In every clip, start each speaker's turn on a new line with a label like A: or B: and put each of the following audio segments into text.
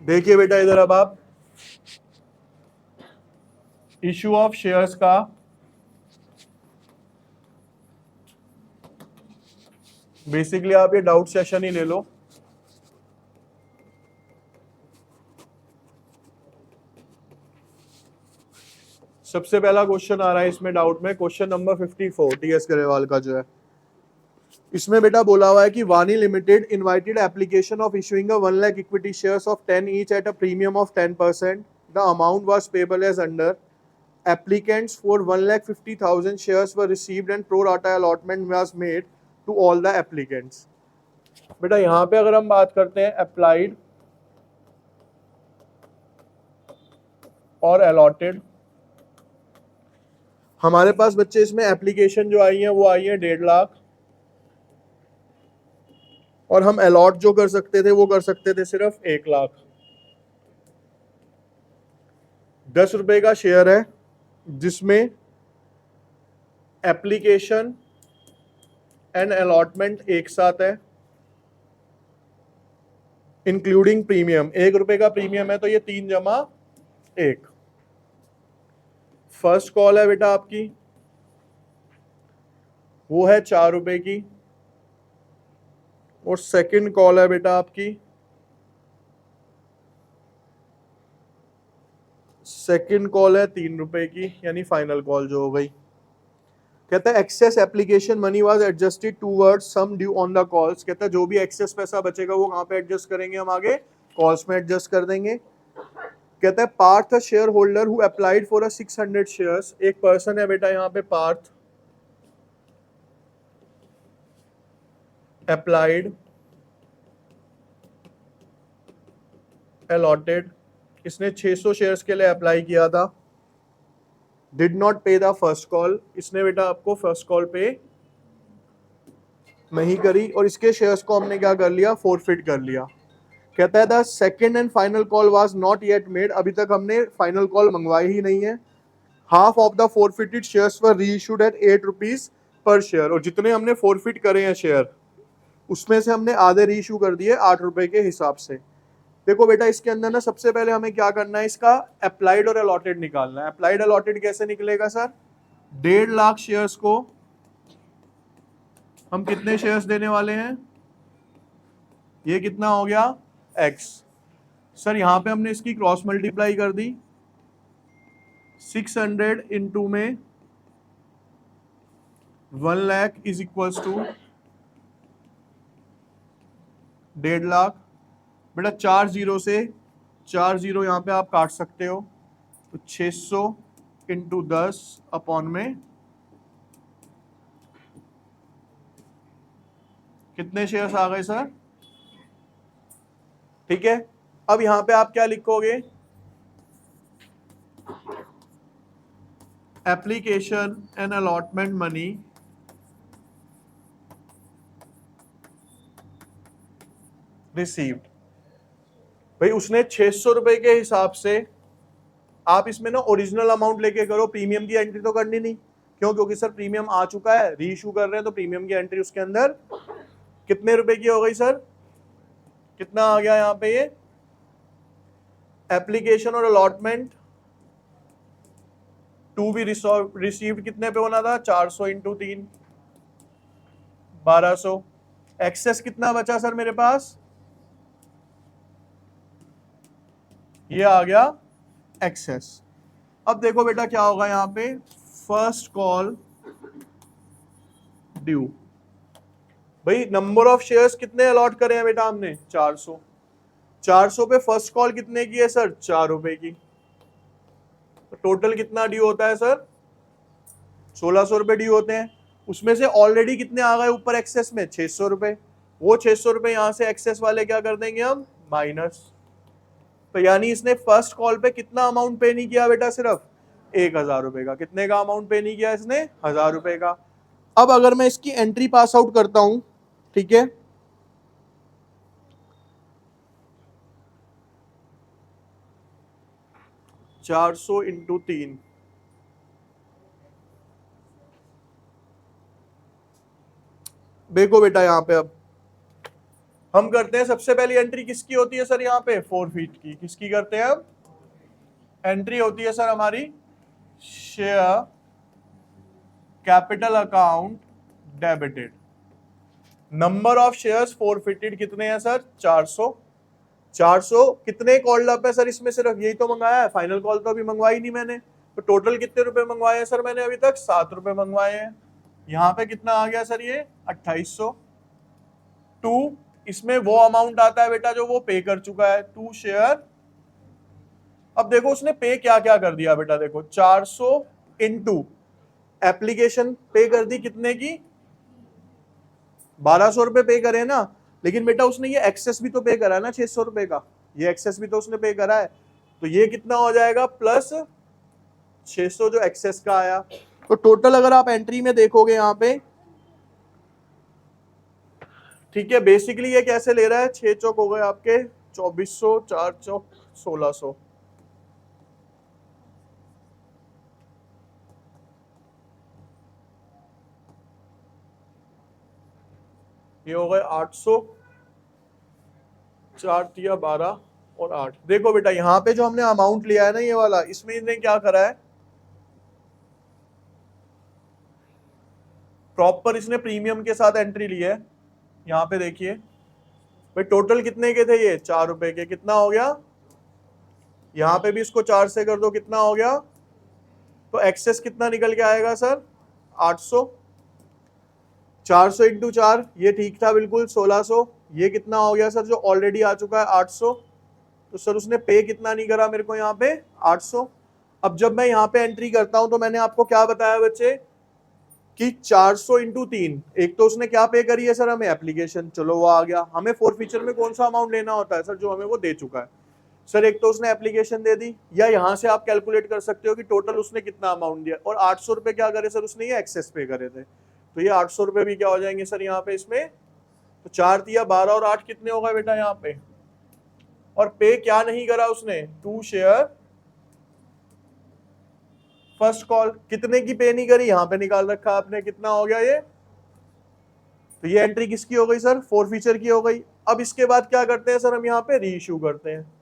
A: देखिए बेटा इधर अब आप इशू ऑफ शेयर्स का बेसिकली आप ये डाउट सेशन ही ले लो। सबसे पहला क्वेश्चन आ रहा है इसमें डाउट में, क्वेश्चन नंबर 54 टीएस गरेवाल का जो है, इसमें बेटा बोला हुआ है कि Vani limited invited application of issuing 1 lakh equity shares of 10 each at a premium of 10%। The amount was payable as under applicants for 1,50,000 shares were received and pro rata allotment was made to all the applicants। बेटा यहां पे अगर हम बात करते हैं applied और allotted, हमारे पास बच्चे इसमें एप्लीकेशन जो आई है वो आई है 1.5 लाख, और हम अलॉट जो कर सकते थे वो कर सकते थे सिर्फ 1 लाख। 10 रुपए का शेयर है जिसमें एप्लीकेशन एंड अलॉटमेंट एक साथ है, इंक्लूडिंग प्रीमियम। 1 रुपए का प्रीमियम है तो ये 3 जमा 1। फर्स्ट कॉल है बेटा आपकी, वो है 4 रुपए की, और सेकंड कॉल है बेटा आपकी, सेकंड कॉल है 3 रुपए की, यानी फाइनल कॉल जो हो गई। कहता है excess application money was adjusted towards sum due on the calls. कहता है जो भी एक्सेस पैसा बचेगा वो कहाँ पे एडजस्ट करेंगे, हम आगे कॉल्स में एडजस्ट कर देंगे। कहता है Parth shareholder who applied for 600 shares, एक पर्सन है बेटा यहाँ पे पार्थ, अप्लाइड अलॉटेड, इसने 600 शेयर्स के लिए अप्लाई किया था। Did not pay the first call, इसने बेटा आपको फर्स्ट कॉल पे नहीं करी, और इसके शेयर्स को हमने क्या कर लिया, फोरफिट कर लिया। कहता है the second and final call was not yet made, अभी तक हमने फाइनल कॉल मंगवाई ही नहीं है। Half of the forfeited shares were reissued at 8 rupees per share, और जितने हमने फोरफिट करे हैं शेयर उसमें से हमने आधे रीइश्यू कर दिए 8 रुपए के हिसाब से। देखो बेटा इसके अंदर ना सबसे पहले हमें क्या करना है, इसका अप्लाइड और अलॉटेड निकालना है। अप्लाइड अलॉटेड कैसे निकलेगा सर, 1.5 लाख शेयर्स को हम कितने शेयर्स देने वाले हैं, ये कितना हो गया x। सर यहां पे हमने इसकी क्रॉस मल्टीप्लाई कर दी, 600 इंटू में 1 lakh is equals to 1.5 lakh. बेटा 4 जीरो से 4 जीरो यहाँ पे आप काट सकते हो, तो 600 इंटू 10 अपॉन में कितने शेयर्स आ गए सर, ठीक है। अब यहां पे आप क्या लिखोगे, application and allotment money received. भाई उसने 600 रुपए के हिसाब से, आप इसमें ना ओरिजिनल अमाउंट लेके करो, प्रीमियम की एंट्री तो करनी नहीं, क्यों, क्योंकि सर प्रीमियम आ चुका है, री इशू कर रहे हैं, तो प्रीमियम की एंट्री उसके अंदर कितने रुपए की हो गई सर, कितना आ गया यहाँ पे, ये एप्लीकेशन और अलॉटमेंट टू बी रिसीव्ड कितने पे होना था, 400 इंटू 3 1200। एक्सेस कितना बचा सर मेरे पास, ये आ गया एक्सेस। अब देखो बेटा क्या होगा यहाँ पे, फर्स्ट कॉल ड्यू। भाई नंबर ऑफ शेयर्स कितने अलॉट करे हैं बेटा हमने, 400। 400 पे फर्स्ट कॉल कितने की है सर, 4 रुपए की, तो टोटल कितना ड्यू होता है सर, 1600 रुपए ड्यू होते हैं। उसमें से ऑलरेडी कितने आ गए ऊपर एक्सेस में, 600 रुपए, वो 600 रुपए यहां से एक्सेस वाले क्या कर देंगे हम, माइनस। तो यानी इसने फर्स्ट कॉल पे कितना अमाउंट पे नहीं किया बेटा, सिर्फ 1000 रुपए का। कितने का अमाउंट पे नहीं किया इसने, 1000 रुपए का। अब अगर मैं इसकी एंट्री पास आउट करता हूं, ठीक है, चार सौ इंटू 3, देखो बेटा यहां पे अब हम करते हैं सबसे पहली एंट्री किसकी होती है सर यहाँ पे, फोरफिट की। किसकी करते हैं हम, एंट्री होती है सर हमारी share capital account debited. Number of shares forfeited कितने हैं सर, 400। 400 कितने कॉल्ड अप है सर इसमें, सिर्फ यही तो मंगाया है, फाइनल कॉल तो अभी मंगवाई नहीं मैंने। तो टोटल कितने रुपए मंगवाए हैं सर मैंने अभी तक, 7 रुपए मंगवाए हैं। यहाँ पे कितना आ गया सर ये 2800। 2 इसमें वो अमाउंट आता है बेटा जो वो पे कर चुका है, 2 शेयर। अब देखो उसने पे क्या क्या कर दिया बेटा, देखो 400 इंटू एप्लीकेशन पे कर दी कितने की, 1200 रुपए पे करे ना। लेकिन बेटा उसने ये एक्सेस भी तो पे करा है ना 600 रुपए का, ये एक्सेस भी तो उसने पे करा है। तो ये कितना हो जाएगा, प्लस 600 जो एक्सेस का आया। तो टोटल अगर आप एंट्री में देखोगे यहाँ पे, ठीक है, बेसिकली ये कैसे ले रहा है, 6 चौक हो गए आपके 2400, 4 चौक 1600, ये हो गए 800, 4 तिया 12 और 8। देखो बेटा यहाँ पे जो हमने अमाउंट लिया है ना ये वाला, इसमें इसने क्या करा है, प्रॉपर इसने प्रीमियम के साथ एंट्री ली है। यहाँ पे देखिए भाई टोटल कितने के थे ये, 4 रुपए के, कितना हो गया, यहाँ पे भी इसको 4 से कर दो कितना हो गया, तो एक्सेस कितना निकल के आएगा सर 800। 400 इंटू 4 ये ठीक था बिल्कुल 1600। ये कितना हो गया सर जो ऑलरेडी आ चुका है 800। तो सर उसने पे कितना नहीं करा मेरे को यहाँ पे 800। अब जब मैं यहाँ पे एंट्री करता हूं तो मैंने आपको क्या बताया बच्चे कि 400 इंटू 3, एक तो उसने क्या पे करी है सर हमें एप्लीकेशन, चलो वो आ गया। हमें फोर फीचर में कौन सा अमाउंट लेना होता है सर, जो हमें वो दे चुका है। सर एक तो उसने एप्लीकेशन दे दी, या यहाँ से आप कैलकुलेट कर सकते हो कि टोटल उसने कितना अमाउंट दिया। और 800 रुपए क्या करे सर उसने, ये एक्सेस पे करे थे, तो ये 800 रुपए भी क्या हो जाएंगे सर यहाँ पे इसमें। तो 4 तिया 12 और 8 कितने हो गए बेटा यहाँ पे। और पे क्या नहीं करा उसने, 2 शेयर फर्स्ट कॉल, कितने की पे नहीं करी, यहाँ पे निकाल रखा आपने, कितना हो गया ये। तो ये एंट्री किसकी हो गई सर, फोर फीचर की हो गई। अब इसके बाद क्या करते हैं सर हम यहाँ पे री इशू करते हैं।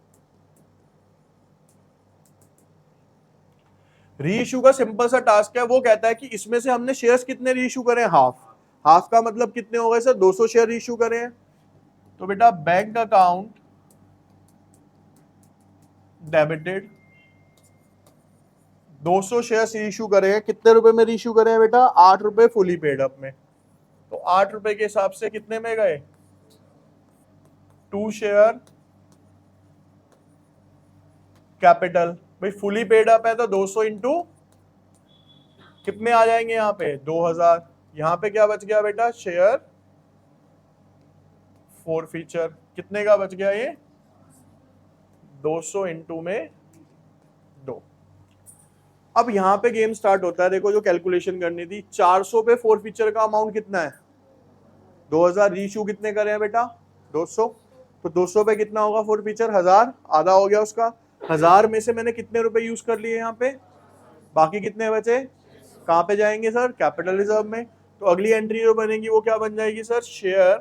A: री इशू का सिंपल सा टास्क है, वो कहता है कि इसमें से हमने शेयर्स कितने री इशू करें, हाफ। हाफ का मतलब कितने हो गए सर, 200 शेयर री इशू करें। तो बेटा bank account debited, 200 share issue करे, कितने रुपए में इशू करे बेटा, 8 रुपए फुली पेड अप में। तो 8 रुपए के हिसाब से कितने में गए, 2 शेयर कैपिटल। भाई फुली पेड अप है तो 200 इंटू कितने आ जाएंगे यहाँ पे 2000। यहाँ पे क्या बच गया बेटा, शेयर फोर फीचर, कितने का बच गया ये, 200 इंटू में 2। अब यहाँ पे गेम स्टार्ट होता है, देखो जो कैलकुलेशन करनी थी, 400 पे फोर फीचर का अमाउंट कितना है 2000, रीशू कितने करे हैं बेटा 200। तो 200 पे कितना होगा फोर फीचर, 1000, आधा हो गया उसका। 1000 में से मैंने कितने रुपए यूज कर लिए यहाँ पे, बाकी कितने बचे, कहाँ पे जाएंगे सर, कैपिटल रिजर्व में। तो अगली एंट्री जो बनेगी वो क्या बन जाएगी sir, share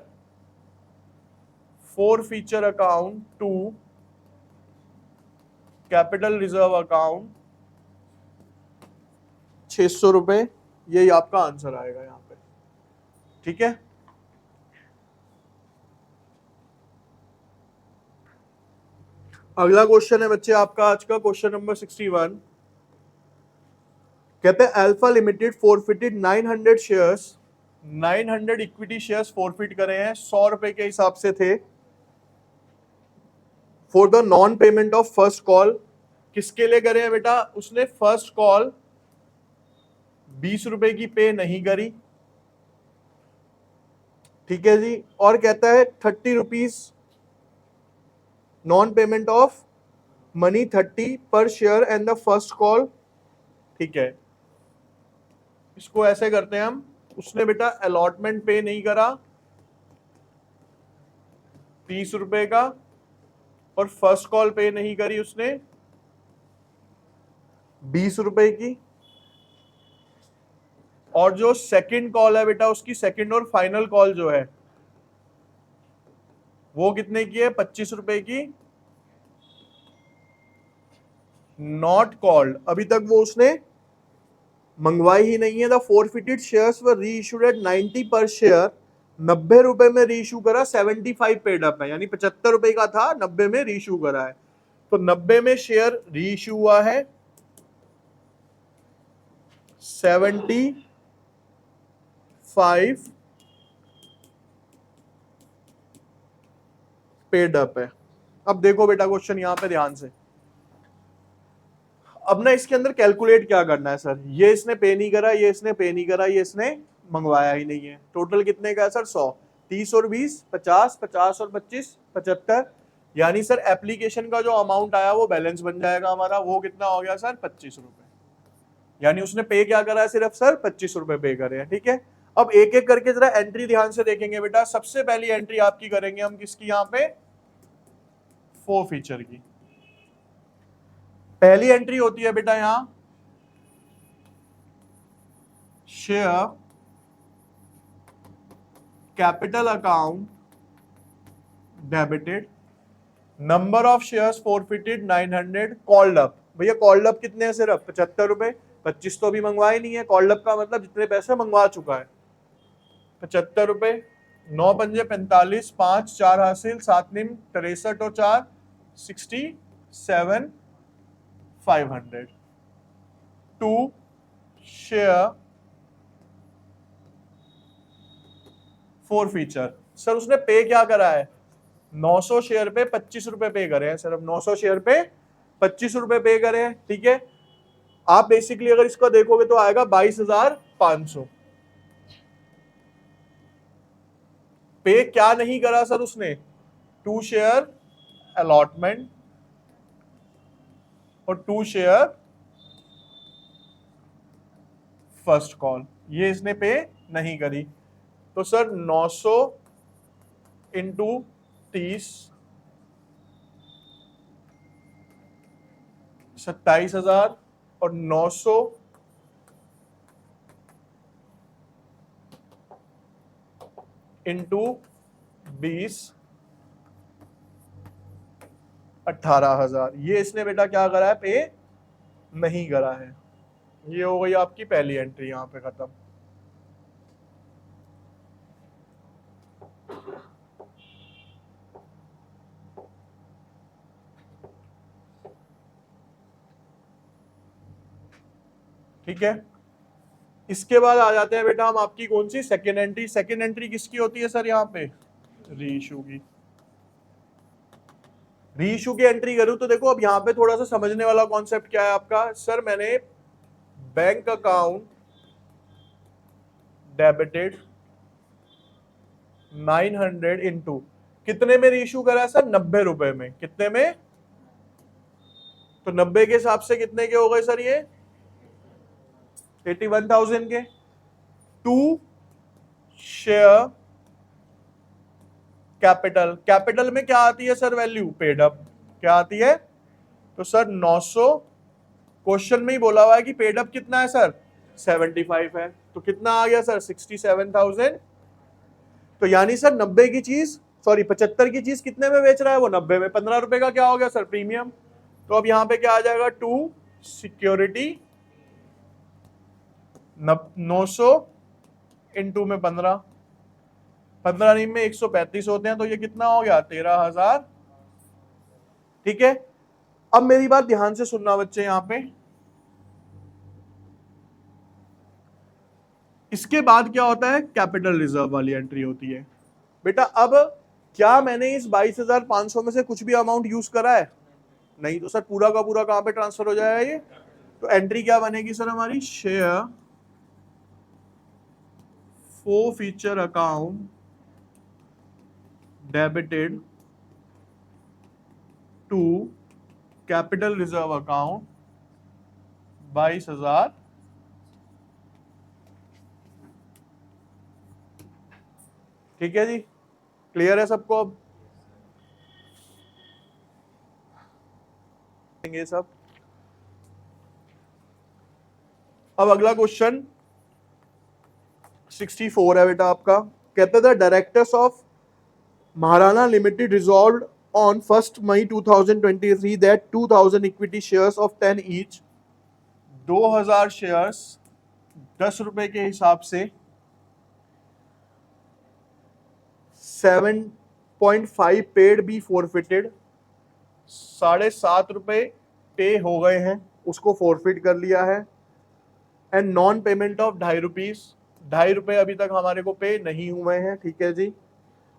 A: forfeiture account to capital reserve account 600 रुपए। यही आपका आंसर आएगा यहाँ पे, ठीक है। अगला क्वेश्चन है बच्चे आपका आज का क्वेश्चन नंबर 61। कहते हैं alpha limited forfeited 900 shares, 900 equity shares forfeit करे हैं, 100 रुपए के हिसाब से थे, for the non payment of first call. किसके लिए करे हैं बेटा, उसने फर्स्ट कॉल 20 रुपए की पे नहीं करी, ठीक है जी। और कहता है 30 rupees non payment of money 30 पर share and the first call, ठीक है। इसको ऐसे करते हैं हम, उसने बेटा अलॉटमेंट पे नहीं करा 30 रुपए का, और फर्स्ट कॉल पे नहीं करी उसने 20 रुपए की, और जो सेकंड कॉल है बेटा उसकी सेकंड और फाइनल कॉल जो है वो कितने की है? 25 रुपए की। नॉट कॉल्ड, अभी तक वो उसने मंगवाई ही नहीं है। द फोरफिटेड शेयर्स वर री इशूड एट 90 पर शेयर, 90 रुपए में री इशू करा, 75 पेड अप है, यानी 75 रुपए का था, 90 में री इशू करा है। तो 90 में शेयर री इशू हुआ है, 75 पेड अप है। अब देखो बेटा क्वेश्चन यहां पे ध्यान से, अब ना इसके अंदर कैलकुलेट क्या करना है सर, ये इसने पे नहीं करा, ये इसने पे नहीं करा, ये इसने मंगवाया ही नहीं है। टोटल कितने का है सर? 100, 30 और 20 50, 50 और 25 75, यानी सर एप्लीकेशन का जो अमाउंट आया वो बैलेंस बन जाएगा हमारा। वो कितना हो गया सर? 25 रुपए। यानी उसने पे क्या करा है? सिर्फ सर 25 रुपए पे करे हैं। ठीक है, अब एक एक करके जरा एंट्री ध्यान से देखेंगे बेटा। सबसे पहली एंट्री आपकी करेंगे हम किसकी? यहाँ पे फो फीचर की। पहली एंट्री होती है बेटा यहां share capital account debited, number of shares forfeited 900, called up. भैया कॉल्ड अप कितने हैं? सिर्फ 75 रुपए, 25 तो अभी मंगवाए नहीं है। कॉल्ड अप का मतलब जितने पैसे मंगवा चुका है, 75 रुपए, 9 पंजे 45, 5 4 हासिल, 7 निम 63 और 4 67 500 to share forfeiture. Sir उसने पे क्या करा है? 900 शेयर पे 25 रुपए पे करे हैं, सिर्फ 900 शेयर पे 25 रुपए पे करे हैं। ठीक है, आप बेसिकली अगर इसका देखोगे तो आएगा 22,500। पे क्या नहीं करा सर उसने? 2 शेयर अलॉटमेंट और 2 शेयर फर्स्ट कॉल, ये इसने पे नहीं करी। तो सर 900 इंटू 30 27,000 और 900 इंटू 20 18,000, ये इसने बेटा क्या करा है? पे नहीं करा है। ये हो गई आपकी पहली एंट्री यहां पे खत्म। ठीक है, इसके बाद आ जाते हैं बेटा हम आपकी कौन सी? Second entry. सेकेंड एंट्री किसकी होती है सर? यहाँ पे री इशू की। री इशू की एंट्री करूं तो देखो अब यहाँ पे थोड़ा सा समझने वाला कॉन्सेप्ट क्या है आपका। सर मैंने बैंक अकाउंट डेबिटेड 900 इंटू कितने में री इशू करा है सर? 90 रुपए में। कितने में? तो 90 के हिसाब से कितने के हो गए सर? ये 81,000 के। टू शेयर कैपिटल, कैपिटल में क्या आती है सर? Value paid up. क्या आती है? तो सर 900, क्वेश्चन में ही बोला हुआ है कि पेड अप कितना है सर? 75 है। तो कितना आ गया सर? 67,000। तो यानी सर 90 की चीज, सॉरी 75 की चीज कितने में बेच रहा है वो? 90 में। 15 रुपए का क्या हो गया सर? प्रीमियम। तो अब यहां पे क्या आ जाएगा? टू सिक्योरिटी 900 इंटू में 15, 15 नहीं में 135 होते हैं, तो ये कितना हो गया? 13,000। ठीक है, अब मेरी बात ध्यान से सुनना बच्चे यहां पे। इसके बाद क्या होता है? कैपिटल रिजर्व वाली एंट्री होती है बेटा। अब क्या मैंने इस 22,500 में से कुछ भी अमाउंट यूज करा है? नहीं। तो सर पूरा का पूरा कहां पे ट्रांसफर हो जाएगा ये? तो एंट्री क्या बनेगी सर हमारी? Share forfeiture account debited to capital reserve account 22,000। ठीक है जी, क्लियर है सबको? अब ये सब, अब अगला क्वेश्चन 64 है बेटा आपका। कहते थे directors of Maharana Limited resolved on 1st May 2023 that 2000 equity shares of 10 each, 2000 shares 10 रुपए के हिसाब से 7.5 पेड बी फॉरफिटेड, 7.5 रुपए पे हो गए हैं, उसको फॉरफिट कर लिया है। And non payment of 2.5 rupees, 2.5 रुपए अभी तक हमारे को पे नहीं हुए हैं, ठीक है जी।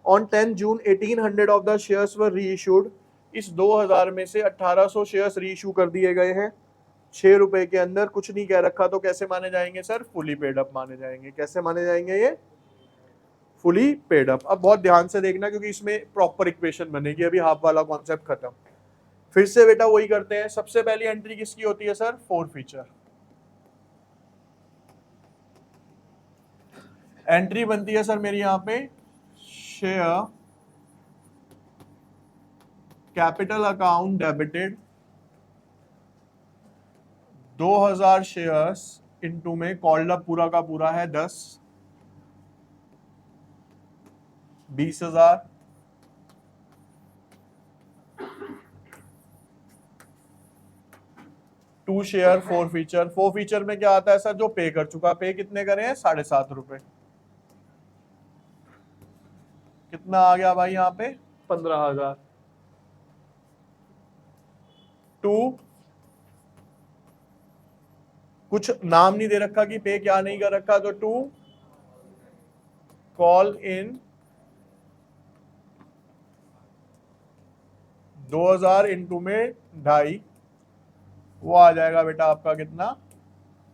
A: On 10 June 1800 of the shares were reissued, इस 2000 में से 1800 शेयर्स री इशू कर दिए गए हैं 6 रुपए के अंदर, कुछ नहीं कह रखा, तो कैसे माने जाएंगे सर? फुली पेड अप माने जाएंगे। कैसे माने जाएंगे ये? Fully paid up. अब बहुत ध्यान से देखना क्योंकि इसमें प्रॉपर इक्वेशन बनेगी, अभी हाफ वाला कॉन्सेप्ट खत्म। फिर से बेटा वही करते हैं, सबसे पहली एंट्री किसकी होती है सर? Four feature. एंट्री बनती है सर मेरी यहां पे share capital account debited 2000 shares into में कॉल्ड अप पूरा का पूरा है 10, 20,000, to share forfeiture. Forfeiture में क्या आता है सर? जो पे कर चुका। पे कितने करे हैं? 7.5 रुपए। कितना आ गया भाई यहाँ पे? 15,000। टू, कुछ नाम नहीं दे रखा कि पे क्या नहीं कर रखा, तो टू कॉल इन 2000 इंटू में 2.5, वो आ जाएगा बेटा आपका कितना?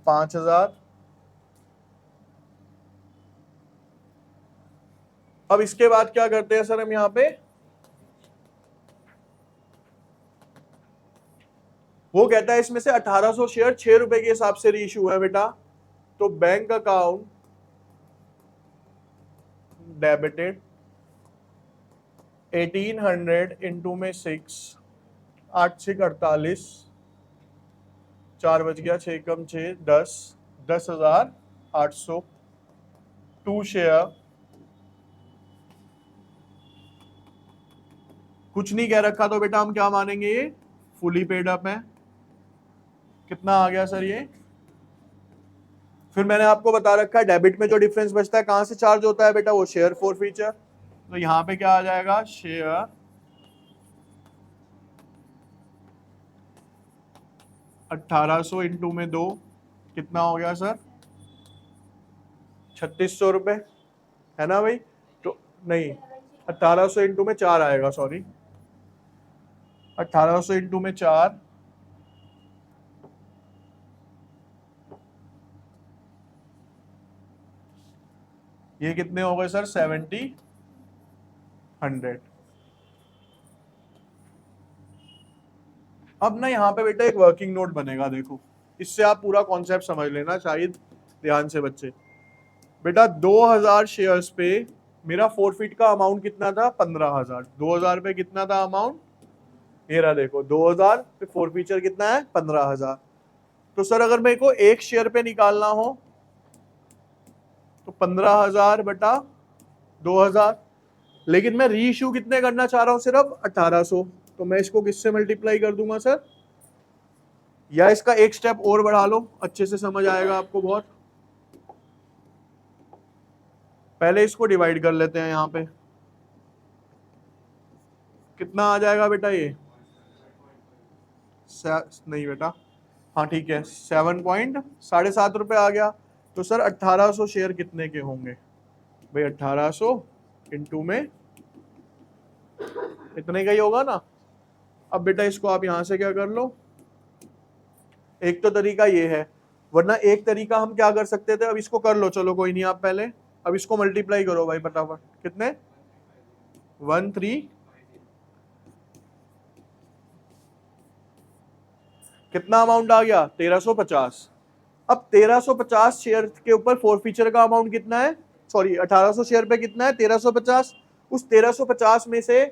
A: 5,000। अब इसके बाद क्या करते हैं सर हम यहाँ पे? वो कहता है इसमें से 1800 शेयर 6 रुपए के हिसाब से रीइश्यू है बेटा, तो बैंक अकाउंट डेबिटेड 1800 इंटू में 6, 8 6 48, 4 बज गया, 6 कम 6 10, 10,800। टू शेयर, कुछ नहीं कह रखा, तो बेटा हम क्या मानेंगे? ये फुली पेड अप है। कितना आ गया सर ये? फिर मैंने आपको बता रखा है डेबिट में जो डिफरेंस बचता है कहां से चार्ज होता है बेटा? वो शेयर फॉर फीचर। तो यहां पे क्या आ जाएगा? शेयर 1800 इंटू में 2, कितना हो गया सर? 3600 रुपए, है ना भाई? तो नहीं, 1800 इंटू में 4 आएगा, सॉरी, 1800 इंटू में 4, ये कितने हो गए सर? 70-100। अब ना यहाँ पे बेटा एक वर्किंग नोट बनेगा, देखो इससे आप पूरा कॉन्सेप्ट समझ लेना, शायद ध्यान से बच्चे। बेटा 2000 शेयर्स पे मेरा फॉरफिट का अमाउंट कितना था? 15,000। 2000 पे कितना था अमाउंट? ये रहा देखो, 2000 पे फॉरफीचर कितना है? 15,000। तो सर अगर मेरे को एक शेयर पे निकालना हो तो 15,000 बटा 2000, लेकिन मैं री इशू कितने करना चाह रहा हूं? सिर्फ 1800। तो मैं इसको किससे मल्टीप्लाई कर दूंगा सर? या इसका एक स्टेप और बढ़ा लो, अच्छे से समझ आएगा आपको बहुत। पहले इसको डिवाइड कर लेते हैं, यहां पे कितना आ जाएगा बेटा? ये नहीं बेटा, हाँ ठीक है, 7.7 रुपए आ गया। तो सर 1800 शेयर कितने के होंगे भाई? 1800 इंटू में इतने का ही होगा ना। अब बेटा इसको आप यहां से क्या कर लो, एक तो तरीका ये है, वरना एक तरीका हम क्या कर सकते थे, अब इसको कर लो, चलो कोई नहीं, आप पहले अब इसको मल्टीप्लाई करो भाई फटाफट। कितने? 13, कितना अमाउंट आ गया? 1350। अब 1350 शेयर के ऊपर फॉरफीचर का अमाउंट कितना है? सॉरी, 1800 शेयर पे कितना है? 1350। उस 1350 में से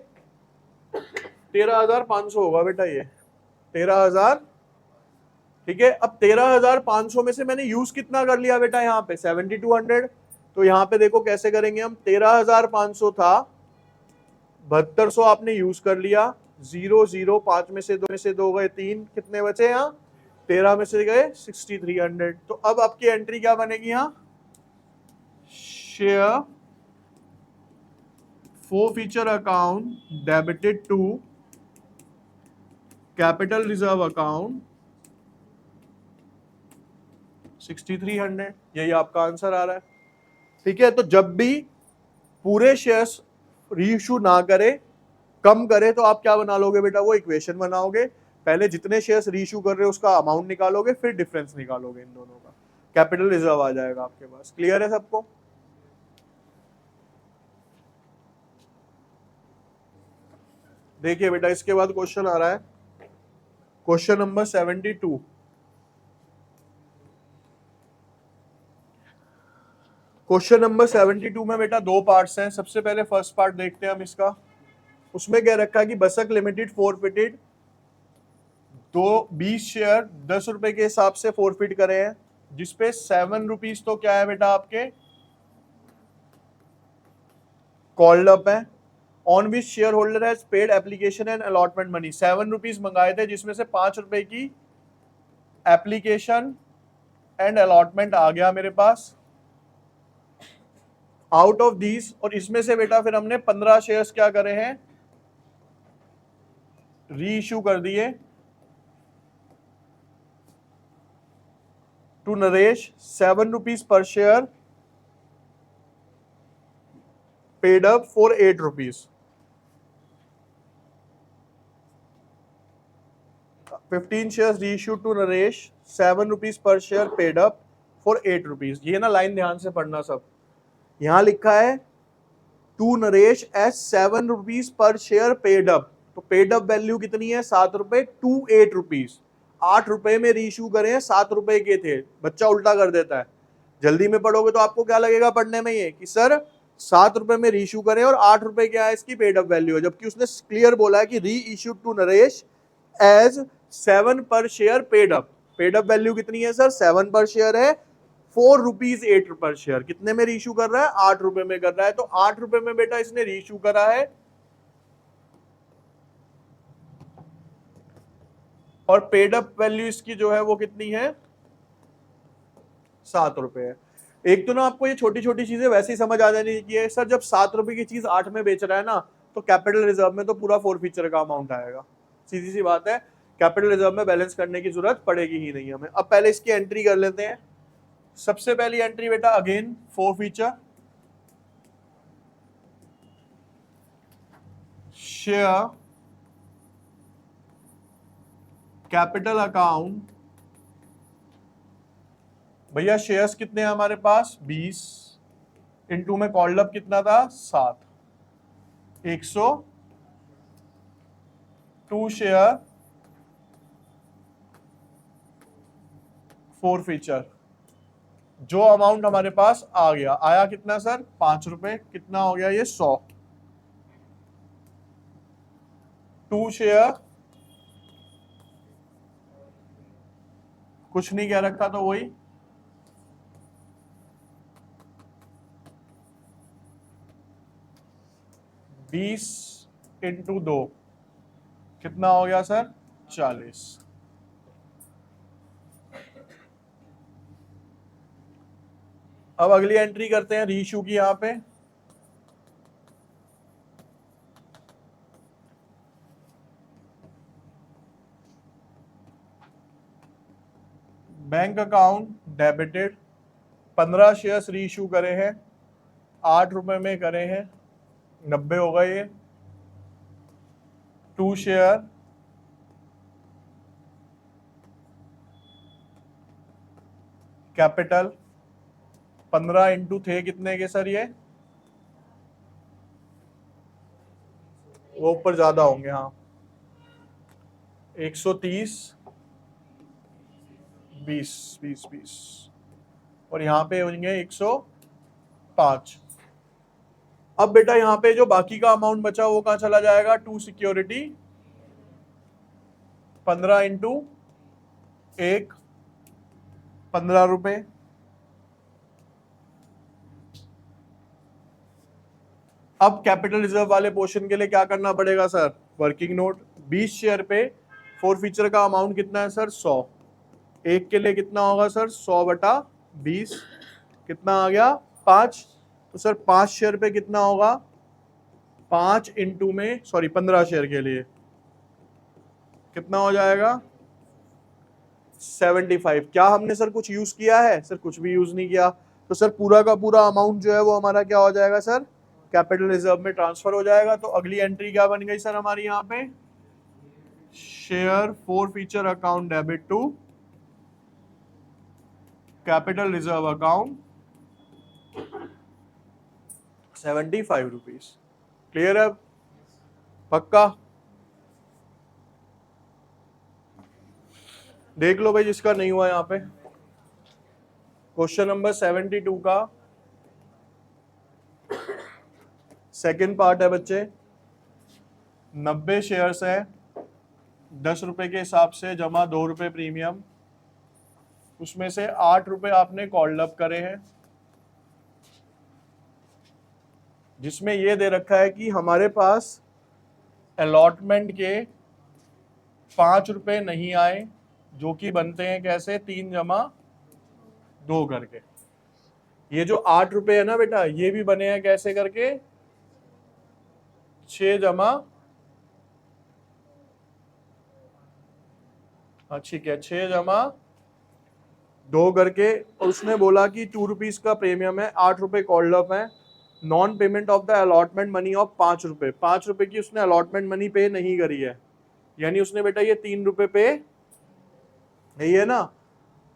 A: 13,500 होगा बेटा, ये 13,000, ठीक है। अब 13,500 में से मैंने यूज कितना कर लिया बेटा? यहाँ पे 7200। तो यहाँ पे देखो कैसे करेंगे हम, 13,500 था 7200 आपने यूज कर लिया, 0 0 5 में से दो गए 3, कितने बचे यहाँ 13 में से गए 6300। तो अब आपकी एंट्री क्या बनेगी यहाँ, share forfeiture account debited to capital reserve account 6300। यही आपका आंसर आ रहा है। ठीक है, तो जब भी पूरे शेयर्स रीइश्यू ना करे, कम करे, तो आप क्या बना लोगे बेटा, वो इक्वेशन बनाओगे। पहले जितने शेयर्स रीइश्यू कर रहे हो उसका अमाउंट निकालोगे, फिर डिफरेंस निकालोगे इन दोनों का, कैपिटल रिजर्व आ जाएगा आपके पास। क्लियर है सबको? देखिए बेटा, इसके बाद क्वेश्चन आ रहा है, क्वेश्चन नंबर 72। क्वेश्चन नंबर 72 में बेटा दो पार्ट्स हैं। सबसे पहले फर्स्ट पार्ट देखते हैं हम इसका। उसमें क्या रखा है कि बसक लिमिटेड फॉरफिटेड 20 शेयर 10 रुपए के हिसाब से फॉरफिट करे हैं, जिसपे 7 रुपीज तो क्या है बेटा आपके कॉल्ड अप है, on which share holder has paid application and allotment money. 7 rupees मंगाए थे, जिसमें से 5 रुपए की एप्लीकेशन एंड अलॉटमेंट आ गया मेरे पास आउट ऑफ दीज। और इसमें से बेटा फिर हमने 15 शेयर्स क्या करे हैं, री इश्यू कर दिए to Naresh, 7 rupees per share, paid up for 8 rupees. 15 shares reissue to Naresh, 7 rupees per share, paid up for 8 rupees. ये ना लाइन ध्यान से पढ़ना सब। यहां लिखा है to Naresh as 7 rupees per share paid up, तो पेड अप वैल्यू कितनी है 7 रुपए, टू 8 रुपीज। 8 रुपए में रीइश्यू करे हैं, 7 रुपए के थे। बच्चा उल्टा कर देता है। जल्दी में पढ़ोगे तो आपको क्या लगेगा पढ़ने में, ये कि सर 7 रुपए में रीइश्यू करें और 8 रुपए क्या है इसकी पेड अप वैल्यू है, जबकि उसने क्लियर बोला है कि री इश्यू टू नरेश एज 7 पर share paid up. Paid up value कितनी है सर, 7 पर शेयर है, 4 रुपीज 8 पर शेयर। कितने में रीइश्यू कर रहा है, 8 रुपए में कर रहा है। तो 8 रुपए में बेटा इसने रीइश्यू करा है, और पेड अप वैल्यू इसकी जो है वो कितनी है, 7 रुपए है। एक तो ना आपको ये छोटी छोटी चीजें वैसे ही समझ आ जानी चाहिए सर, जब 7 रुपए की चीज 8 में बेच रहा है ना, तो कैपिटल रिजर्व में तो पूरा फॉरफीचर का अमाउंट आएगा। सीधी सी बात है, कैपिटल रिजर्व में बैलेंस करने की जरूरत पड़ेगी ही नहीं हमें। अब पहले इसकी एंट्री कर लेते हैं। सबसे पहली एंट्री बेटा again forfeiture, share capital account. भैया शेयर्स कितने हैं हमारे पास 20, इनटू में कॉल्ड अप कितना था 7, 102 शेयर फॉरफीचर। जो अमाउंट हमारे पास आ गया, आया कितना सर 5 रुपए, कितना हो गया ये 100। 2 शेयर, कुछ नहीं कह रखा तो वही 20 इंटू 2, कितना हो गया सर 40। अब अगली एंट्री करते हैं रीइश्यू की। यहां पे bank account debited, 15 shares reissue करे हैं, 8 रुपए में करे हैं, 90 हो गए ये। 2 शेयर कैपिटल, 15 इंटू थे कितने के सर, ये वो ऊपर ज्यादा होंगे हाँ, 130 20 20 20, और यहाँ पे होंगे 105। अब बेटा यहाँ पे जो बाकी का अमाउंट बचा वो कहाँ चला जाएगा, टू सिक्योरिटी, 15 इंटू 1 15 रुपए, अब कैपिटल रिजर्व वाले पोर्शन के लिए क्या करना पड़ेगा सर, वर्किंग नोट। 20 शेयर पे फोरफीचर का अमाउंट कितना है सर, 100। एक के लिए कितना होगा सर, 100/20, कितना आ गया 5। तो सर 5 शेयर पे कितना होगा, 5 इंटू में, सॉरी 15 शेयर के लिए कितना हो जाएगा 75। क्या हमने सर कुछ यूज किया है, सर कुछ भी यूज नहीं किया। तो सर पूरा का पूरा अमाउंट जो है वो हमारा क्या हो जाएगा सर, कैपिटल रिजर्व में ट्रांसफर हो जाएगा। तो अगली एंट्री क्या बन गई सर हमारी यहाँ पे, share forfeiture account debit to capital reserve account 75 rupees. Clear है, पक्का। देख लो भाई जिसका नहीं हुआ यहाँ पे, क्वेश्चन नंबर 72 का सेकंड पार्ट है बच्चे। 90 शेयर्स है, 10 रुपए के हिसाब से जमा 2 रुपए प्रीमियम, उसमें से 8 रुपए आपने कॉल्ड अप करे हैं, जिसमें ये दे रखा है कि हमारे पास अलॉटमेंट के 5 रुपए नहीं आए, जो कि बनते हैं कैसे, 3 जमा 2 करके। ये जो 8 रुपए है ना बेटा, ये भी बने हैं कैसे करके, 6 जमा, ठीक है 6 जमा 2 करके। और उसने बोला कि 2 रुपीज का प्रीमियम है, 8 रुपए कॉल्ड अप है, non payment of the allotment money of 5 रुपए। 5 रुपए की उसने अलॉटमेंट मनी पे नहीं करी है, यानी उसने बेटा ये 3 रुपए पे यही है ना।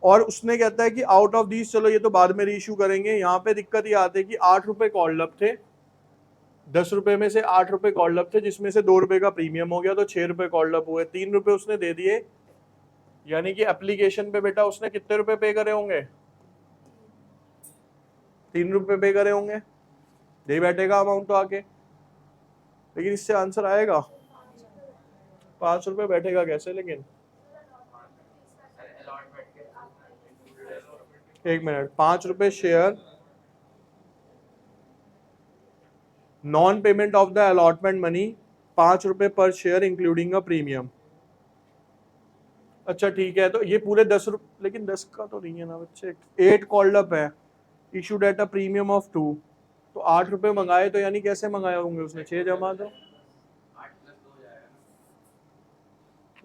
A: और उसने कहता है कि आउट ऑफ दीज, चलो ये तो बाद में रीइश्यू करेंगे, यहाँ पे दिक्कत ये आती है कि 8 रुपए कॉल्ड अप थे, 10 रुपए में से 8 रुपए कॉल्ड अप थे, जिसमें से 2 रुपए का प्रीमियम हो गया, तो 6 रुपए कॉल्ड अप हुए, 3 रुपए उसने दे दिए। यानी कि एप्लीकेशन पे बेटा उसने कितने रुपए पे करे होंगे, 3 रुपए पे करे होंगे, यही बैठेगा अमाउंट तो आके। लेकिन इससे आंसर आएगा 5 रुपए बैठेगा कैसे, लेकिन एक मिनट, 5 रुपए share, non payment of the allotment money 5 रुपए पर शेयर इंक्लूडिंग अ प्रीमियम। अच्छा ठीक है, तो ये पूरे 10 रुपए, लेकिन 10 का तो नहीं है ना बच्चे, 8 कॉल्ड अप है, issued at a premium of 2, तो 8 रुपए मंगाए, तो यानी कैसे मंगाए होंगे उसने, 6 जमा, तो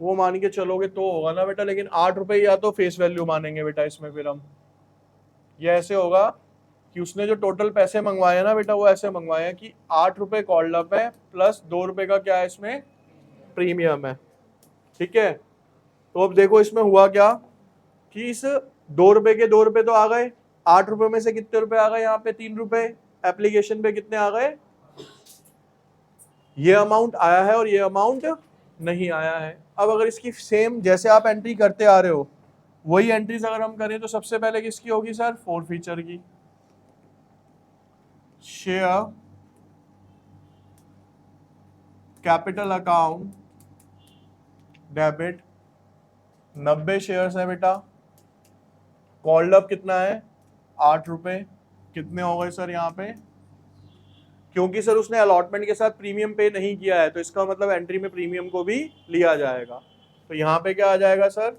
A: वो मान के चलोगे तो होगा ना बेटा। लेकिन 8 रुपए या तो फेस वैल्यू मानेंगे बेटा इसमें, फिर हम ये ऐसे होगा कि उसने जो टोटल पैसे मंगवाए हैं ना बेटा, वो ऐसे मंगवाए हैं कि 8 रुपए कॉल्ड अप है प्लस 2 रुपए का क्या है इसमें, प्रीमियम है। ठीक है, तो अब देखो इसमें हुआ क्या कि इस 2 रुपए के 2 रुपए तो आ गए, 8 रुपए में से कितने रुपए आ गए यहाँ पे, 3 रुपए, एप्लीकेशन पे कितने आ गए, ये अमाउंट आया है और ये अमाउंट नहीं आया है। अब अगर इसकी सेम जैसे आप एंट्री करते आ रहे हो, वही एंट्रीज अगर हम करें, तो सबसे पहले किसकी होगी सर, फोरफीचर की। Share capital account debit, 90 shares है बेटा, कॉल्ड अप कितना है 8 रुपए, कितने हो गए सर यहाँ पे, क्योंकि सर उसने अलॉटमेंट के साथ प्रीमियम पे नहीं किया है, तो इसका मतलब एंट्री में प्रीमियम को भी लिया जाएगा। तो यहाँ पे क्या आ जाएगा sir,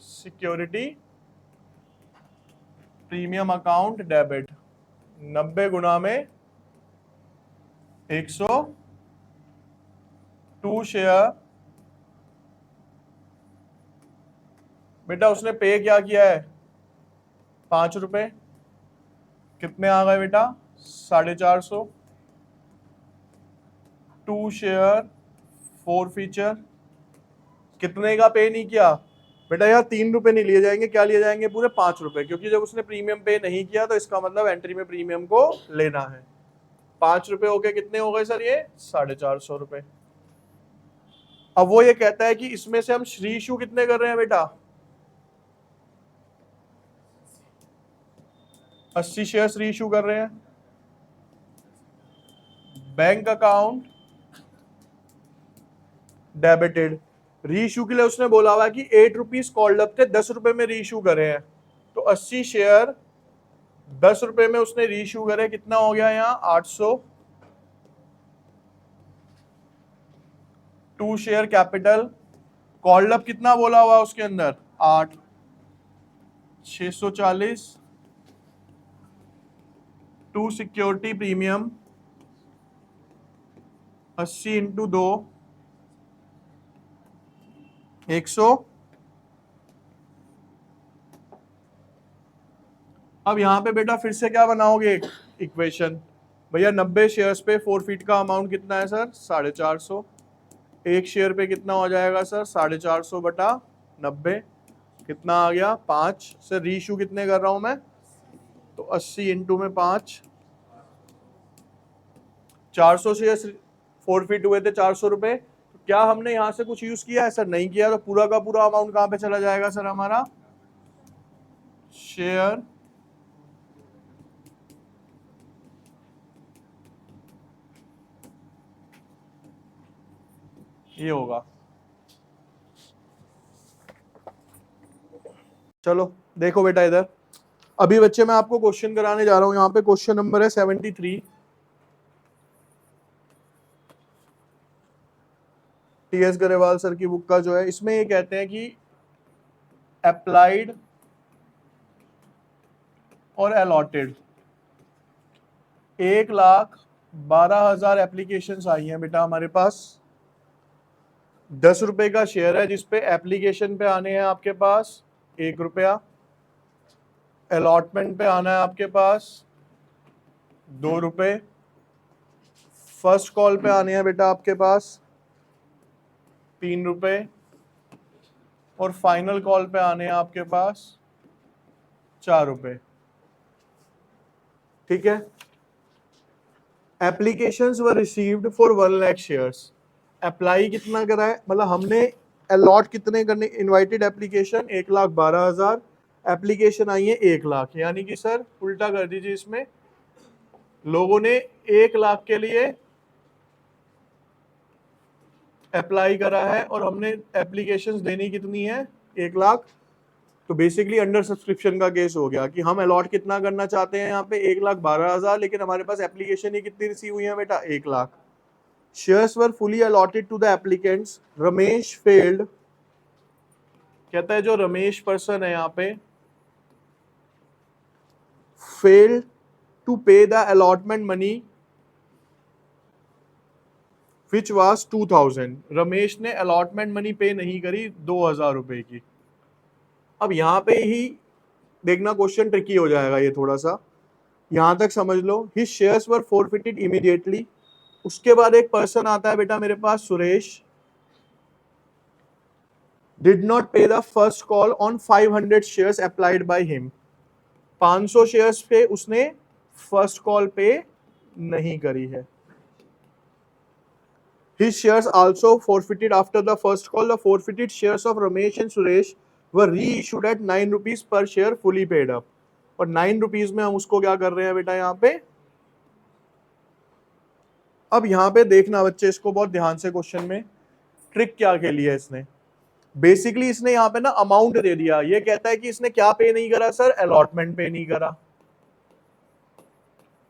A: security premium account debit, 90 गुना में 102 शेयर। बेटा उसने पे क्या किया है, 5 रुपए, कितने आ गए बेटा, 450। 2 शेयर फोरफीचर, कितने का पे नहीं किया बेटा, यार 3 रुपए नहीं लिए जाएंगे, क्या लिए जाएंगे, पूरे 5 रुपए, क्योंकि जब उसने प्रीमियम पे नहीं किया तो इसका मतलब एंट्री में प्रीमियम को लेना है। 5 रुपए हो गए, कितने हो गए सर ये, 450 रुपए। अब वो ये कहता है कि इसमें से हम श्री इशू कितने कर रहे हैं बेटा, 80 शेयर श्री इशू कर रहे हैं। बैंक अकाउंट डेबिटेड, री इशू के लिए उसने बोला हुआ कि 8 रुपीज कॉल्ड अप थे, 10 रुपए में री इशू करे हैं, तो 80 शेयर 10 रुपए में उसने री इशू करे, कितना हो गया यहाँ 800, to share capital, called up कितना बोला हुआ उसके अंदर 8, 640, टू सिक्योरिटी प्रीमियम 80 इंटू 2 100। अब यहां पे बेटा फिर से क्या बनाओगे इक्वेशन, भैया 90 शेयर्स पे फोरफिट का अमाउंट कितना है सर 450, एक शेयर पे कितना हो जाएगा सर 450 बटा 90, कितना आ गया 5। सर रीइशू कितने कर रहा हूं मैं, तो 80 इंटू में 5, 400 शेयर फोरफिट हुए थे 400 रुपए। तो क्या हमने यहां से कुछ यूज किया है सर, नहीं किया, तो पूरा का पूरा अमाउंट कहां पे चला जाएगा सर हमारा, शेयर ये होगा। चलो देखो बेटा इधर, अभी बच्चे मैं आपको क्वेश्चन कराने जा रहा हूं, यहाँ पे क्वेश्चन नंबर है 73, टीएस गरेवाल सर की बुक का जो है, इसमें ये कहते हैं कि अप्लाइड और अलॉटेड 1,12,000 एप्लीकेशंस आई हैं बेटा हमारे पास, 10 रुपए का शेयर है जिसपे एप्लीकेशन पे आने हैं आपके पास 1 रुपया, अलॉटमेंट पे आना है आपके पास 2 रुपए, फर्स्ट कॉल पे आने हैं बेटा आपके पास 3 रुपए, और फाइनल कॉल पे आने हैं आपके पास 4 रुपए। ठीक है, applications were received for 1 lakh shares, apply कितना करा है, मतलब हमने अलॉट कितने करने, इनवाइटेड एप्लीकेशन 1,12,000, एप्लीकेशन आई है 1 लाख, यानी कि सर उल्टा कर दीजिए, इसमें लोगों ने 1 लाख के लिए अप्लाई करा है और हमने एप्लीकेशंस देनी कितनी है 1 लाख। तो बेसिकली अंडर सब्सक्रिप्शन का केस हो गया कि हम अलॉट कितना करना चाहते हैं यहाँ पे 1,12,000, लेकिन हमारे पास एप्लीकेशन ही कितनी रिसीव हुई है बेटा 1 lakh. Shares were fully allotted to the applicants, Ramesh failed, कहता है जो रमेश पर्सन है यहाँ पे failed to pay the allotment money which was 2,000, Ramesh ने अलॉटमेंट मनी पे नहीं करी 2,000 रुपए की। अब यहाँ पे ही देखना क्वेश्चन ट्रिकी हो जाएगा ये थोड़ा सा, यहां तक समझ लो, his shares were forfeited immediately, उसके बाद एक पर्सन आता है बेटा मेरे पास Suresh, did not pay the first call on 500 shares applied by him, 500 shares पे उसने फर्स्ट कॉल पे नहीं करी है। His shares also forfeited after the first call. The forfeited shares of Ramesh and Suresh were reissued at 9 rupees per share fully paid up. और 9 rupees में हम उसको क्या कर रहे हैं बेटा यहाँ पे, अब यहाँ पे देखना बच्चे इसको बहुत ध्यान से, क्वेश्चन में ट्रिक क्या खेली है इसने, बेसिकली इसने यहाँ पे ना अमाउंट दे दिया, ये कहता है कि इसने क्या पे नहीं करा सर, अलॉटमेंट पे नहीं करा।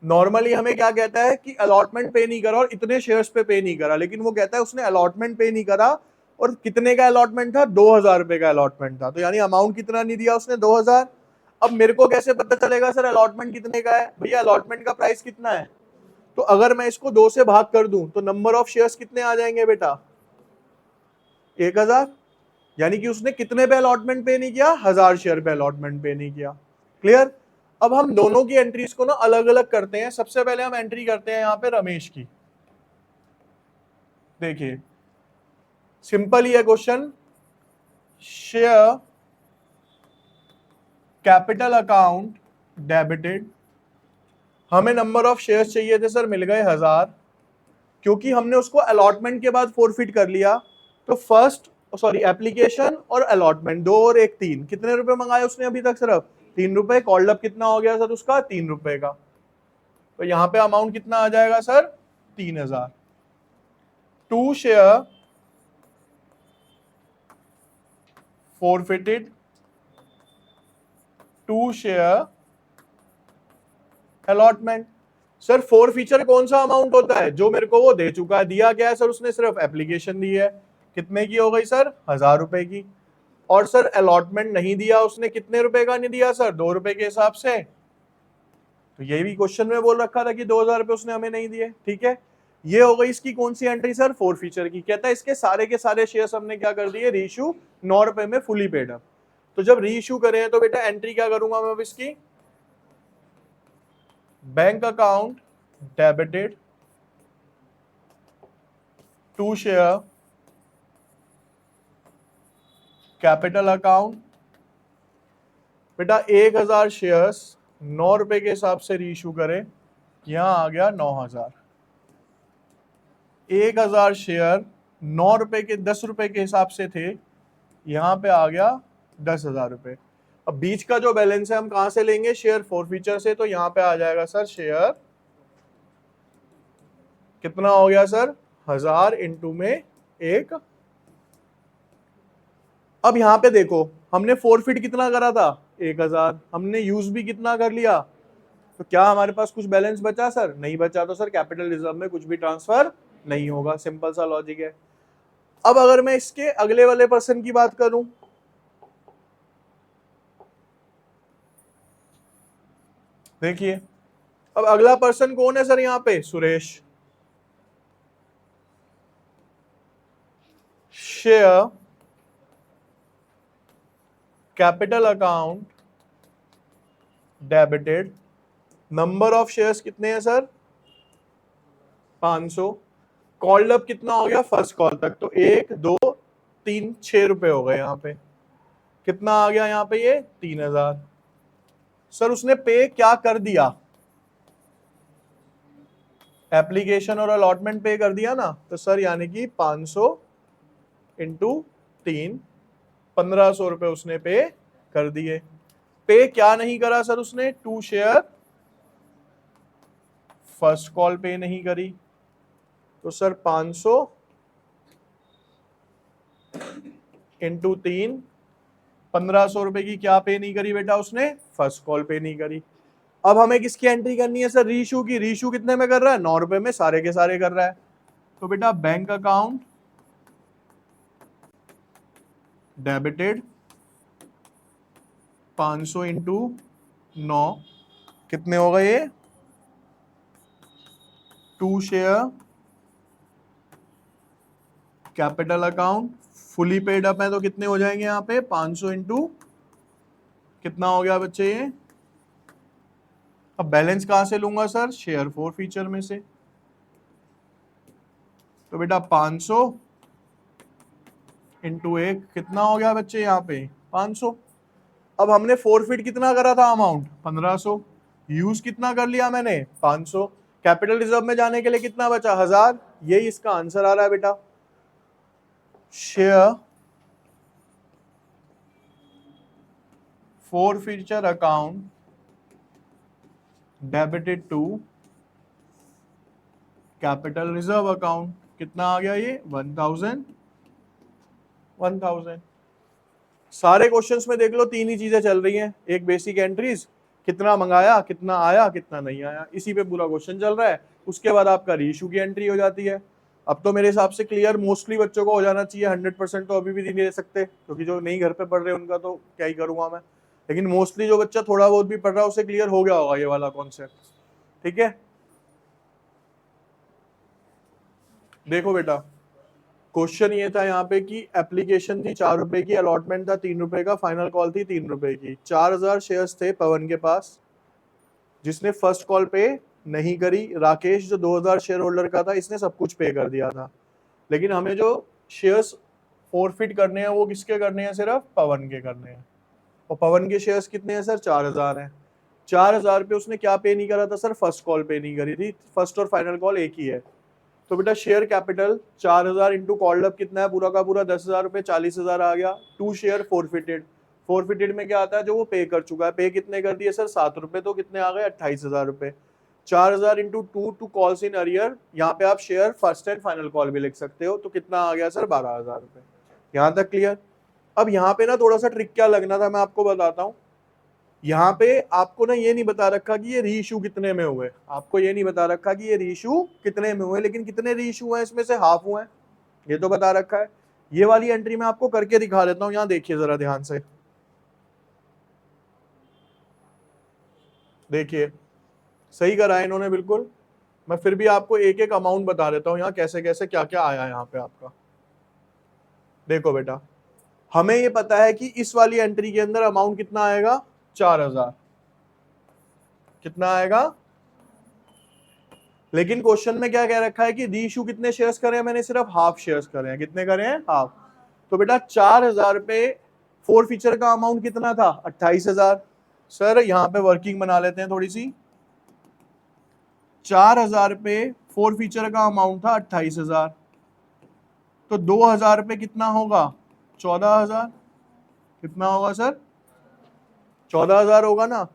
A: नॉर्मली हमें क्या कहता है कि अलॉटमेंट पे नहीं करा और इतने शेयर्स पे नहीं करा, लेकिन वो कहता है उसने अलॉटमेंट पे नहीं करा और कितने का अलॉटमेंट था 2,000 रुपए का अलॉटमेंट था, तो यानी अमाउंट कितना नहीं दिया उसने 2,000। अब मेरे को कैसे पता चलेगा सर अलॉटमेंट कितने का है, भैया अलॉटमेंट का प्राइस कितना है, तो अगर मैं इसको 2 से भाग कर दूं तो नंबर ऑफ शेयर्स कितने आ जाएंगे बेटा 1,000, यानी कि उसने कितने पे अलॉटमेंट पे नहीं किया, 1,000 शेयर पे अलॉटमेंट पे नहीं किया। क्लियर। अब हम दोनों की एंट्रीज को ना अलग अलग करते हैं, सबसे पहले हम एंट्री करते हैं यहाँ पे रमेश की, देखिए सिंपल ही है question, share capital account debited, हमें नंबर ऑफ शेयर्स चाहिए थे सर, मिल गए 1,000, क्योंकि हमने उसको अलॉटमेंट के बाद फोरफिट कर लिया, तो फर्स्ट सॉरी एप्लीकेशन और अलॉटमेंट 2 और 1 3, कितने रुपए मंगाए उसने अभी तक सिर्फ 3 रुपए, कॉल्ड अप कितना हो गया सर उसका 3 रुपए का, तो यहाँ पे अमाउंट कितना आ जाएगा sir 3,000। To share forfeited, to share allotment, sir forfeiture कौन सा अमाउंट होता है? जो मेरे को वो दे चुका है। दिया क्या है सर उसने? सिर्फ एप्लीकेशन दी है। कितने की हो गई सर? 1000 रुपए की। और सर अलॉटमेंट नहीं दिया उसने। कितने रुपए का नहीं दिया सर? 2 रुपए के हिसाब से। तो ये भी क्वेश्चन में बोल रखा था कि 2000 रुपए उसने हमें नहीं दिए। ठीक है, ये हो गई इसकी कौन सी एंट्री सर? फोर फीचर की। कहता है इसके सारे के सारे शेयर्स हमने क्या कर दिए? रीइश्यू 9 रुपए में फुली पेड अप। तो जब रीइश्यू करे हैं तो बेटा एंट्री क्या करूंगा मैं अब इसकी? Bank account debited to share capital account. बेटा 1000 शेयर्स 9 रुपए के हिसाब से रीइश्यू करे, यहां आ गया 9000। 1000 शेयर 9 रुपए के 10 रुपए के हिसाब से थे, यहां पे आ गया 10,000 रुपए। अब बीच का जो बैलेंस है हम कहां से लेंगे? शेयर फोरफीचर से। तो यहां पे आ जाएगा सर शेयर कितना हो गया सर? 1000 इंटू में 1। अब यहां पे देखो हमने फोरफिट कितना करा था? 1000। हमने यूज भी कितना कर लिया? तो क्या हमारे पास कुछ बैलेंस बचा सर? नहीं बचा। तो सर कैपिटल रिजर्व में कुछ भी ट्रांसफर नहीं होगा। सिंपल सा लॉजिक है। अब अगर मैं इसके अगले वाले पर्सन की बात करूं, देखिए अब अगला पर्सन कौन है सर? यहां पे Suresh. Share capital account debited. Number of shares कितने हैं सर? 500। कॉल्ड अप कितना हो गया फर्स्ट कॉल तक? तो 1 2 3 6 रुपए हो गए। यहां पे कितना आ गया? यहां पे ये 3000। सर उसने पे क्या कर दिया? एप्लीकेशन और अलॉटमेंट पे कर दिया ना। तो सर यानी कि 500 इंटू 3 1500 रुपए उसने पे कर दिए। पे क्या नहीं करा सर उसने? टू शेयर फर्स्ट कॉल पे नहीं करी। तो सर 500 इंटू 3 1500 रुपए की क्या पे नहीं करी बेटा उसने? फर्स्ट कॉल पे नहीं करी। अब हमें किसकी एंट्री करनी है सर? रीइश्यू की। रीइश्यू कितने में कर रहा है? 9 रुपए में सारे के सारे कर रहा है। तो बेटा बैंक अकाउंट डेबिटेड 500 इंटू 9 कितने हो गए? ये to share capital account fully paid up है। तो कितने हो जाएंगे यहाँ पे? 500 इंटू कितना हो गया बच्चे ये? अब बैलेंस कहां से लूंगा सर? शेयर फोर फीचर में से। तो बेटा 500 इंटू 1 कितना हो गया बच्चे यहाँ पे? 500। अब हमने फोरफिट कितना करा था अमाउंट? 1500। यूज कितना कर लिया मैंने? 500। कैपिटल रिजर्व में जाने के लिए कितना बचा? 1000। यही इसका आंसर आ रहा है बेटा। Share forfeiture account debited to capital reserve account कितना आ गया? ये 1000। सारे क्वेश्चंस में देख लो तीन ही चीजें चल रही हैं। एक बेसिक एंट्रीज, कितना मंगाया, कितना आया, कितना नहीं आया, इसी पे पूरा क्वेश्चन चल रहा है। उसके बाद आपका रीइश्यू की एंट्री हो जाती है। अब तो मेरे हिसाब से क्लियर मोस्टली बच्चों को हो जाना चाहिए। 100% तो अभी भी नहीं दे सकते क्योंकि जो नहीं घर पे पढ़ रहे उनका तो क्या ही करूंगा मैं। लेकिन मोस्टली जो बच्चा थोड़ा बहुत भी पढ़ रहा है उसे क्लियर हो गया होगा ये वाला कॉन्सेप्ट। ठीक है, देखो बेटा क्वेश्चन ये था यहाँ पे कि एप्लीकेशन थी 4 रुपए की, अलॉटमेंट था 3 रुपए का, फाइनल कॉल थी 3 रुपए की। 4000 शेयर्स थे पवन के पास जिसने फर्स्ट कॉल पे नहीं करी। राकेश जो 2000 शेयर होल्डर का था इसने सब कुछ पे कर दिया था। लेकिन हमें जो शेयर्स फोरफिट करने हैं वो किसके करने हैं? सिर्फ पवन के करने हैं। और पवन के शेयर्स कितने हैं सर? 4000 हैं। 4000 पे उसने क्या पे नहीं करा था सर? फर्स्ट कॉल पे नहीं करी थी। फर्स्ट और फाइनल कॉल एक ही है। तो बेटा share capital 4000 into called up कितना है? पूरा का पूरा 10,000 रुपए, 40,000 आ गया। To share forfeited. फोरफिटेड में क्या आता है? जो वो पे कर चुका है। पे कितने कर दिए सर? 7 रुपए। तो कितने आ गए? 28,000 रुपए। 4000 into two calls in arrear. यहाँ पे आप share first and final call भी लिख सकते हो। तो कितना आ गया सर? 12,000 रुपए। यहाँ तक क्लियर? अब यहाँ पे ना थोड़ा सा ट्रिक क्या लगना था मैं आपको बताता हूँ। यहाँ पे आपको ना ये नहीं बता रखा कि ये री इशू कितने में हुए, आपको ये नहीं बता रखा कि ये री इशू कितने में हुए, लेकिन कितने री इशू हुए इसमें से हाफ हुए हैं ये तो बता रखा है। ये वाली एंट्री मैं आपको करके दिखा देता हूँ, यहाँ देखिए जरा ध्यान से, देखिए सही करा है इन्होंने बिल्कुल। मैं फिर भी आपको एक एक अमाउंट बता देता हूँ यहाँ कैसे कैसे क्या क्या आया यहाँ पे आपका। देखो बेटा, हमें ये पता है कि इस वाली एंट्री के अंदर अमाउंट कितना आएगा, 4000, कितना आएगा। लेकिन क्वेश्चन में क्या कह रखा है कि री इशू कितने शेयर्स करे हैं, मैंने सिर्फ हाफ शेयर्स करे हैं। कितने करे हैं, हाफ। तो बेटा 4000 पे फोर फीचर का अमाउंट कितना था, 28000। सर यहाँ पे वर्किंग बना लेते हैं थोड़ी सी। 4000 पे फोर फीचर का अमाउंट था 28000, तो 2000 पे कितना होगा, 14000। कितना होगा सर, 14000 होगा ना।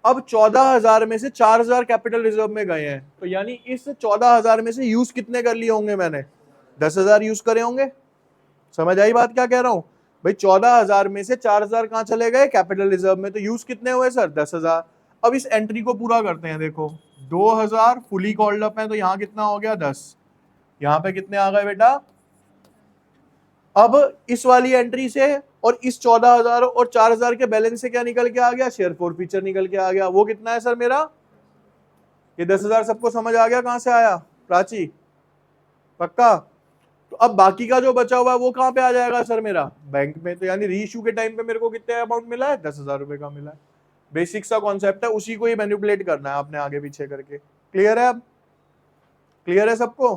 A: अब 14000 में से 4000 कैपिटल रिजर्व में गए हैं, तो यानी इस 14000 में से यूज कितने कर लिए होंगे मैंने, 10000 यूज करे होंगे। समझ आई बात क्या कह रहा हूं भाई, 14000 में से 4000 कहां चले गए, कैपिटल रिजर्व में, तो यूज कितने हुए सर, 10000। अब इस एंट्री को पूरा करते हैं, देखो 2000 फुली कॉल्ड अप है, तो यहां कितना हो गया 10, यहां पे कितने आ गए बेटा। अब इस वाली एंट्री से और इस 14000 और 4000 के बैलेंस से क्या निकल के आ गया, शेयर फोर फीचर निकल के आ गया। वो कितना है सर मेरा, ये 10000 सबको समझ आ गया कहां से आया, प्राची पक्का। तो अब बाकी का जो बचा हुआ है वो कहां पे आ जाएगा सर, मेरा बैंक में। तो यानी री इशू के टाइम पे मेरे को कितने अमाउंट मिला है, 10000 रुपए का मिला है। बेसिक सा कॉन्सेप्ट है, उसी को ही मैनिपुलेट करना है आपने आगे पीछे करके। क्लियर है अब, क्लियर है सबको।